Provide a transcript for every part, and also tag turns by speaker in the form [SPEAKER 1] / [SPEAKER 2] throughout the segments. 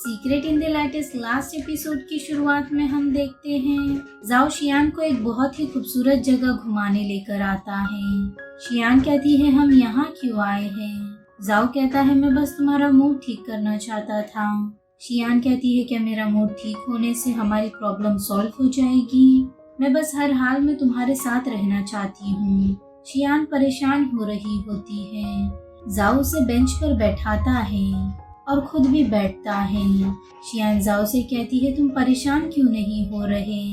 [SPEAKER 1] Secret in the latest last episode की शुरुआत में हम देखते हैं जाओ शियान को एक बहुत ही खूबसूरत जगह घुमाने लेकर आता है। शियान कहती है हम यहाँ क्यों आए हैं। जाओ कहता है मैं बस तुम्हारा मूड ठीक करना चाहता था। शियान कहती है क्या मेरा मूड ठीक होने से हमारी प्रॉब्लम सॉल्व हो जाएगी। मैं बस हर हाल में तुम्हारे साथ रहना चाहती हूँ। शियान परेशान हो रही होती है। जाओ उसे बेंच पर बैठाता है और खुद भी बैठता है। शियान जाओ से कहती है तुम परेशान क्यों नहीं हो रहे।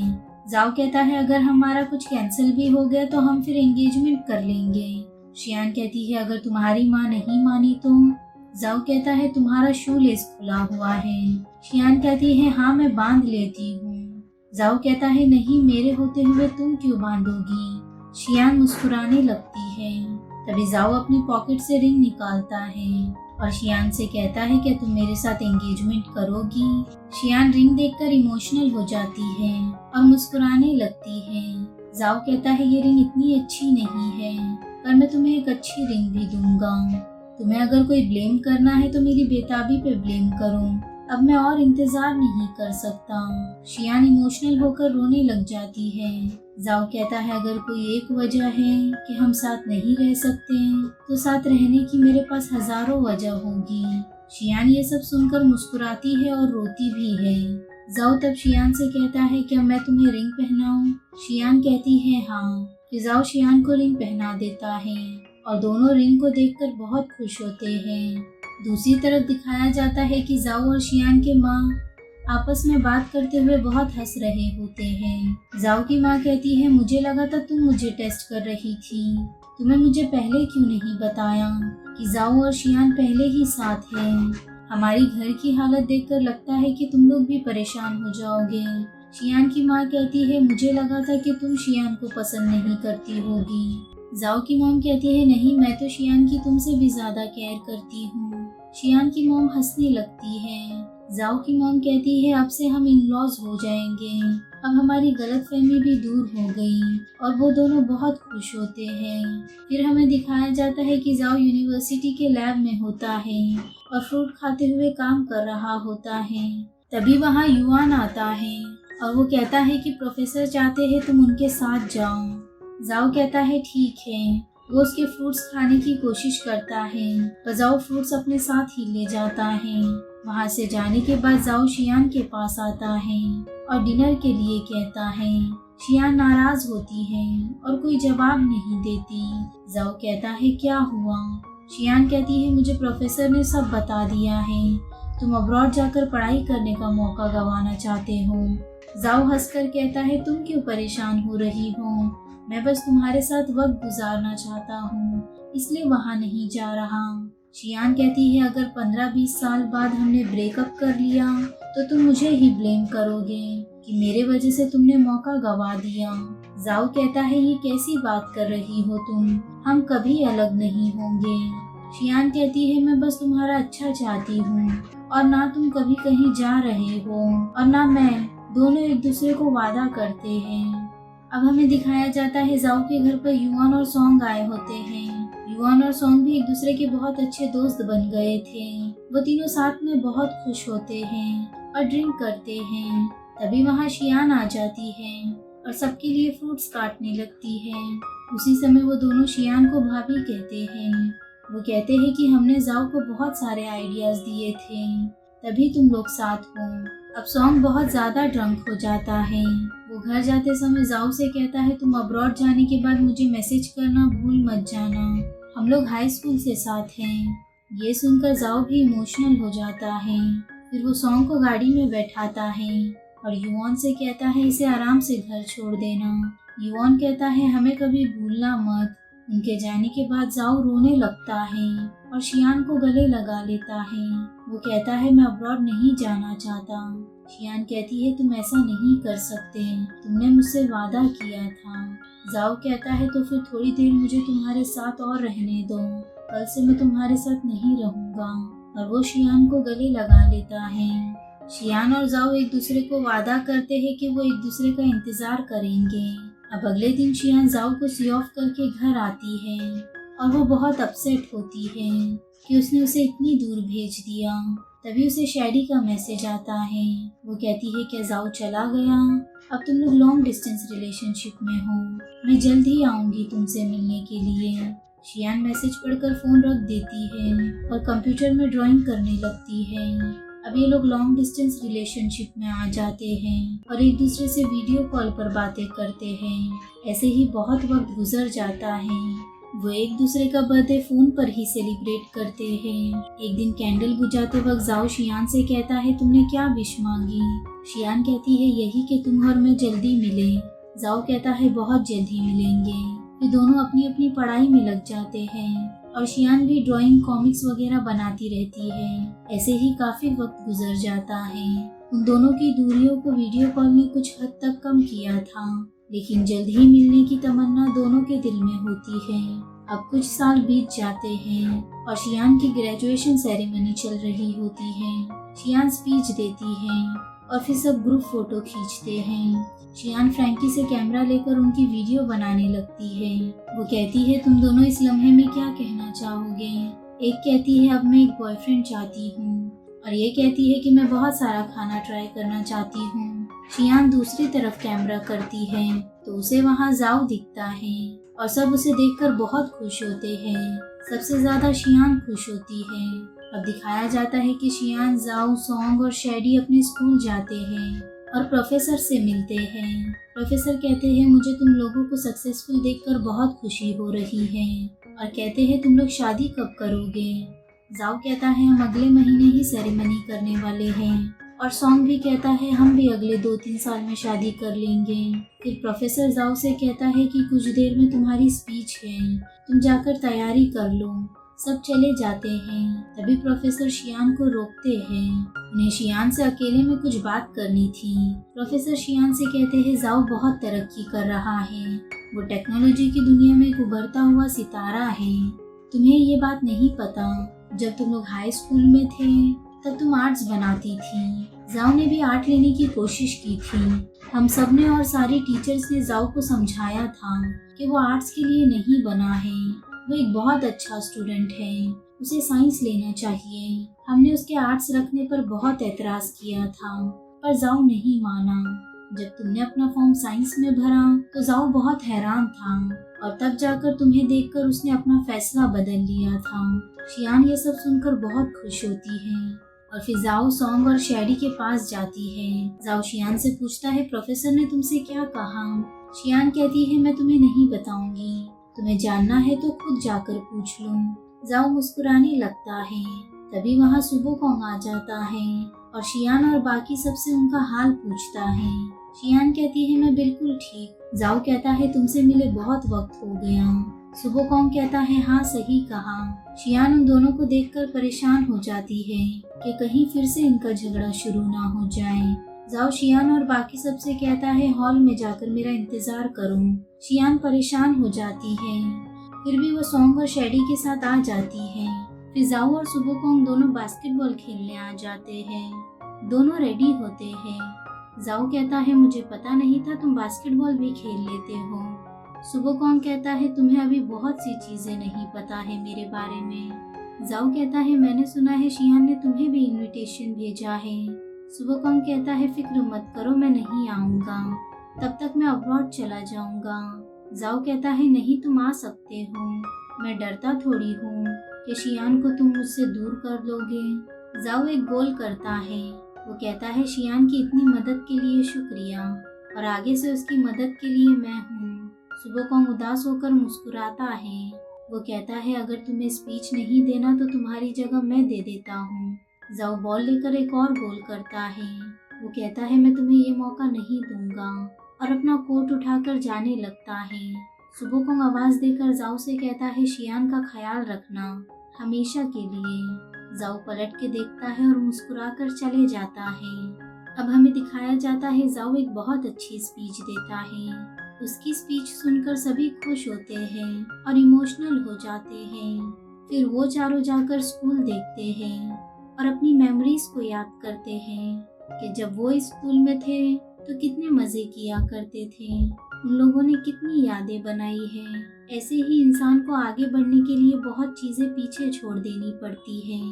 [SPEAKER 1] जाओ कहता है अगर हमारा कुछ कैंसिल भी हो गया तो हम फिर एंगेजमेंट कर लेंगे। शियान कहती है अगर तुम्हारी माँ नहीं मानी तो। जाओ कहता है तुम्हारा शू लेस खुला हुआ है। शियान कहती है हाँ मैं बांध लेती हूँ। जाओ कहता है नहीं मेरे होते हुए तुम क्यों बांधोगी। शियान मुस्कुराने लगती है। तभी जाओ अपनी पॉकेट से रिंग निकालता है और शियान से कहता है क्या तुम मेरे साथ एंगेजमेंट करोगी। शियान रिंग देखकर इमोशनल हो जाती है और मुस्कुराने लगती है। जाओ कहता है ये रिंग इतनी अच्छी नहीं है पर मैं तुम्हें एक अच्छी रिंग भी दूंगा। तुम्हें अगर कोई ब्लेम करना है तो मेरी बेताबी पे ब्लेम करो। अब मैं और इंतजार नहीं कर सकता। शियान इमोशनल होकर रोने लग जाती है। जाओ कहता है अगर कोई एक वजह है कि हम साथ नहीं रह सकते तो साथ रहने की मेरे पास हजारों वजह होगी। शियान ये सब सुनकर मुस्कुराती है और रोती भी है। जाओ तब शियान से कहता है क्या मैं तुम्हें रिंग पहनाऊं। शियान कहती है हाँ। फिर जाओ शियान को रिंग पहना देता है और दोनों रिंग को देखकर बहुत खुश होते हैं। दूसरी तरफ दिखाया जाता है कि जाओ और शियान के माँ आपस में बात करते हुए बहुत हंस रहे होते हैं। जाओ की माँ कहती है मुझे लगा था तुम मुझे टेस्ट कर रही थी। तुम्हें मुझे पहले क्यों नहीं बताया कि जाओ और शियान पहले ही साथ हैं। हमारी घर की हालत देखकर लगता है कि तुम लोग भी परेशान हो जाओगे। शियान की माँ कहती है मुझे लगा था कि तुम शियान को पसंद नहीं करती होगी। जाओ की मॉम कहती है नहीं मैं तो शियान की तुमसे भी ज्यादा केयर करती हूँ। शियान की मॉम हंसने लगती है। जाओ की मॉम कहती है अब से हम इन-लॉज हो जाएंगे। अब हमारी गलतफहमी भी दूर हो गई और वो दोनों बहुत खुश होते हैं। फिर हमें दिखाया जाता है कि जाओ यूनिवर्सिटी के लैब में होता है और फ्रूट खाते हुए काम कर रहा होता है। तभी वहाँ युआन आता है और वो कहता है कि प्रोफेसर चाहते हैं तुम उनके साथ जाओ। जाओ कहता है ठीक है। वो उसके फ्रूट्स खाने की कोशिश करता है पर जाओ फ्रूट्स अपने साथ ही ले जाता है। वहाँ से जाने के बाद जाओ शियान के पास आता है और डिनर के लिए कहता है। शियान नाराज होती है और कोई जवाब नहीं देती। जाओ कहता है क्या हुआ। शियान कहती है मुझे प्रोफेसर ने सब बता दिया है। तुम अब्रॉड जाकर पढ़ाई करने का मौका गंवाना चाहते हो। जाओ हंसकर कहता है तुम क्यों परेशान हो रही हो। मैं बस तुम्हारे साथ वक्त गुजारना चाहता हूँ इसलिए वहाँ नहीं जा रहा। शियान कहती है अगर 15-20 साल बाद हमने ब्रेकअप कर लिया तो तुम मुझे ही ब्लेम करोगे कि मेरे वजह से तुमने मौका गवा दिया। जाओ कहता है ये कैसी बात कर रही हो तुम। हम कभी अलग नहीं होंगे। शियान कहती है मैं बस तुम्हारा अच्छा चाहती हूँ और ना तुम कभी कहीं जा रहे हो और ना मैं। दोनों एक दूसरे को वादा करते हैं। अब हमें दिखाया जाता है जाओ के घर पर युआन और सॉन्ग आए होते हैं। युआन और सॉन्ग भी एक दूसरे के बहुत अच्छे दोस्त बन गए थे। वो तीनों साथ में बहुत खुश होते हैं और ड्रिंक करते हैं। तभी वहाँ शियान आ जाती है और सबके लिए फ्रूट्स काटने लगती है। उसी समय वो दोनों शियान को भाभी कहते हैं। वो कहते हैं कि हमने जाओ को बहुत सारे आइडियाज दिए थे तभी तुम लोग साथ हो। अब सॉन्ग बहुत ज्यादा ड्रंक हो जाता है। वो घर जाते समय जाओ से कहता है तुम अब्रॉड जाने के बाद मुझे मैसेज करना भूल मत जाना। हम लोग हाई स्कूल से साथ हैं। ये सुनकर जाओ भी इमोशनल हो जाता है। फिर वो सॉन्ग को गाड़ी में बैठाता है और युआन से कहता है इसे आराम से घर छोड़ देना। युआन कहता है हमें कभी भूलना मत। उनके जाने के बाद जाओ रोने लगता है और शियान को गले लगा लेता है। वो कहता है मैं अब्रॉड नहीं जाना चाहता। शियान कहती है तुम ऐसा नहीं कर सकते। तुमने मुझसे वादा किया था। जाओ कहता है तो फिर थोड़ी देर मुझे तुम्हारे साथ और रहने दो। कल से मैं तुम्हारे साथ नहीं रहूंगा। और वो शियान को गले लगा लेता है। शियान और जाओ एक दूसरे को वादा करते हैं कि वो एक दूसरे का इंतजार करेंगे। अब अगले दिन शियान जाओ को सी ऑफ करके घर आती है और वो बहुत अपसेट होती है कि उसने उसे इतनी दूर भेज दिया। तभी उसे शैडी का मैसेज आता है। वो कहती है क्या जाओ चला गया? अब तुम लोग लॉन्ग डिस्टेंस रिलेशनशिप में हो, मैं जल्द ही आऊंगी तुमसे मिलने के लिए। शियान मैसेज पढ़कर फोन रख देती है और कंप्यूटर में ड्राइंग करने लगती है। अब ये लोग लॉन्ग डिस्टेंस रिलेशनशिप में आ जाते हैं और एक दूसरे से वीडियो कॉल पर बातें करते हैं। ऐसे ही बहुत वक्त गुजर जाता है। वो एक दूसरे का बर्थडे फोन पर ही सेलिब्रेट करते हैं। एक दिन कैंडल बुझाते वक्त जाओ शियान से कहता है तुमने क्या विश मांगी? शियान कहती है यही कि तुम और मैं जल्दी मिले। जाओ कहता है बहुत जल्दी मिलेंगे। वे दोनों अपनी अपनी पढ़ाई में लग जाते हैं और शियान भी ड्राइंग कॉमिक्स वगैरह बनाती रहती है। ऐसे ही काफी वक्त गुजर जाता है। उन दोनों की दूरियों को वीडियो कॉल ने कुछ हद तक कम किया था, लेकिन जल्द ही मिलने की तमन्ना दोनों के दिल में होती है। अब कुछ साल बीत जाते हैं और शियान की ग्रेजुएशन सेरेमनी चल रही होती है। शियान स्पीच देती है और फिर सब ग्रुप फोटो खींचते हैं। शियान फ्रैंकी से कैमरा लेकर उनकी वीडियो बनाने लगती है। वो कहती है तुम दोनों इस लम्हे में क्या कहना चाहोगे? एक कहती है अब मैं एक बॉयफ्रेंड चाहती हूँ और ये कहती है कि मैं बहुत सारा खाना ट्राई करना चाहती हूँ। शियान दूसरी तरफ कैमरा करती है तो उसे वहाँ जाओ दिखता है और सब उसे देखकर बहुत खुश होते हैं। सबसे ज्यादा शियान खुश होती है। अब दिखाया जाता है कि शियान, जाओ, सॉन्ग और शैडी अपने स्कूल जाते हैं और प्रोफेसर से मिलते हैं। प्रोफेसर कहते हैं मुझे तुम लोगों को सक्सेसफुल देखकर बहुत खुशी हो रही है और कहते हैं तुम लोग शादी कब करोगे? जाओ कहता है हम अगले महीने ही सेरेमनी करने वाले हैं और सॉन्ग भी कहता है हम भी अगले 2-3 साल में शादी कर लेंगे। फिर प्रोफेसर जाओ से कहता है कि कुछ देर में तुम्हारी स्पीच है, तुम जाकर तैयारी कर लो। सब चले जाते हैं। तभी प्रोफेसर शियान को रोकते हैं। उन्हें शियान से अकेले में कुछ बात करनी थी। प्रोफेसर शियान से कहते हैं जाओ बहुत तरक्की कर रहा है, वो टेक्नोलॉजी की दुनिया में एक उभरता हुआ सितारा है। तुम्हें ये बात नहीं पता, जब तुम लोग हाई स्कूल में थे तब तुम आर्ट्स बनाती थी। जाओ ने भी आर्ट लेने की कोशिश की थी। हम सब ने और सारी टीचर्स ने जाओ को समझाया था कि वो आर्ट्स के लिए नहीं बना है, वो एक बहुत अच्छा स्टूडेंट है, उसे साइंस लेना चाहिए। हमने उसके आर्ट्स रखने पर बहुत एतराज किया था पर जाओ नहीं माना। जब तुमने अपना फॉर्म साइंस में भरा तो जाओ बहुत हैरान था और तब जाकर तुम्हें देखकर उसने अपना फैसला बदल लिया था। शियान ये सब सुनकर बहुत खुश होती है और फिर जाओ सॉन्ग और शैडी के पास जाती है। जाओ शियान से पूछता है प्रोफेसर ने तुमसे क्या कहा? शियान कहती है मैं तुम्हें नहीं बताऊंगी, तुम्हें जानना है तो खुद जाकर पूछ लो। जाओ मुस्कुराने लगता है। तभी वहाँ सुबोकोंग आ जाता है और शियान और बाकी सबसे उनका हाल पूछता है। शियान कहती है मैं बिल्कुल ठीक। जाओ कहता है तुमसे मिले बहुत वक्त हो गया। सुबोकोंग कहता है हाँ सही कहा। शियान उन दोनों को देखकर परेशान हो जाती है कि कहीं फिर से इनका झगड़ा शुरू ना हो जाए। जाओ शियान और बाकी सबसे कहता है हॉल में जाकर मेरा इंतजार करो। शियान परेशान हो जाती है, फिर भी वो सॉन्ग और शैडी के साथ आ जाती है। फिर जाओ और सुबोकोंग दोनों बास्केटबॉल खेलने आ जाते हैं। दोनों रेडी होते हैं। जाओ कहता है मुझे पता नहीं था तुम बास्केटबॉल भी खेल लेते हो। सुबोकोंग कहता है तुम्हें अभी बहुत सी चीजें नहीं पता है मेरे बारे में। जाओ कहता है मैंने सुना है शियान ने तुम्हें भी इनविटेशन भेजा है। सुबोकोंग कहता है फिक्र मत करो मैं नहीं आऊंगा, तब तक मैं अब्रॉड चला जाऊंगा। जाओ कहता है नहीं तुम आ सकते हो, मैं डरता थोड़ी हूँ कि शियान को तुम मुझसे दूर कर दोगे। जाओ एक गोल करता है। वो कहता है शियान की इतनी मदद के लिए शुक्रिया और आगे से उसकी मदद के लिए मैं हूँ। सुबोकोंग उदास होकर मुस्कुराता है। वो कहता है अगर तुम्हें स्पीच नहीं देना तो तुम्हारी जगह मैं दे देता हूँ। जाओ बॉल लेकर एक और गोल करता है। वो कहता है मैं तुम्हें ये मौका नहीं दूंगा और अपना कोट उठाकर जाने लगता है। सुबोकोंग आवाज देकर जाओ से कहता है शियान का ख्याल रखना हमेशा के लिए। जाओ पलट के देखता है और मुस्कुराकर चले जाता है। अब हमें दिखाया जाता है जाओ एक बहुत अच्छी स्पीच देता है। उसकी स्पीच सुनकर सभी खुश होते हैं और इमोशनल हो जाते हैं। फिर वो चारों जाकर स्कूल देखते हैं और अपनी मेमोरीज को याद करते हैं कि जब वो स्कूल में थे तो कितने मजे किया करते थे, उन लोगों ने कितनी यादें बनाई हैं। ऐसे ही इंसान को आगे बढ़ने के लिए बहुत चीजें पीछे छोड़ देनी पड़ती हैं।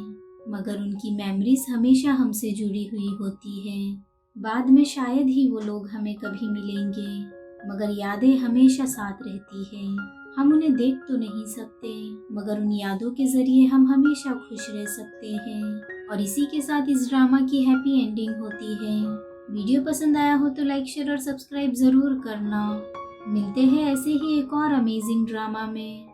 [SPEAKER 1] मगर उनकी मेमोरीज हमेशा हमसे जुड़ी हुई होती है। बाद में शायद ही वो लोग हमें कभी मिलेंगे, मगर यादें हमेशा साथ रहती है। हम उन्हें देख तो नहीं सकते, मगर उन यादों के जरिए हम हमेशा खुश रह सकते हैं। और इसी के साथ इस ड्रामा की हैप्पी एंडिंग होती है। वीडियो पसंद आया हो तो लाइक, शेयर और सब्सक्राइब ज़रूर करना। मिलते हैं ऐसे ही एक और अमेजिंग ड्रामा में।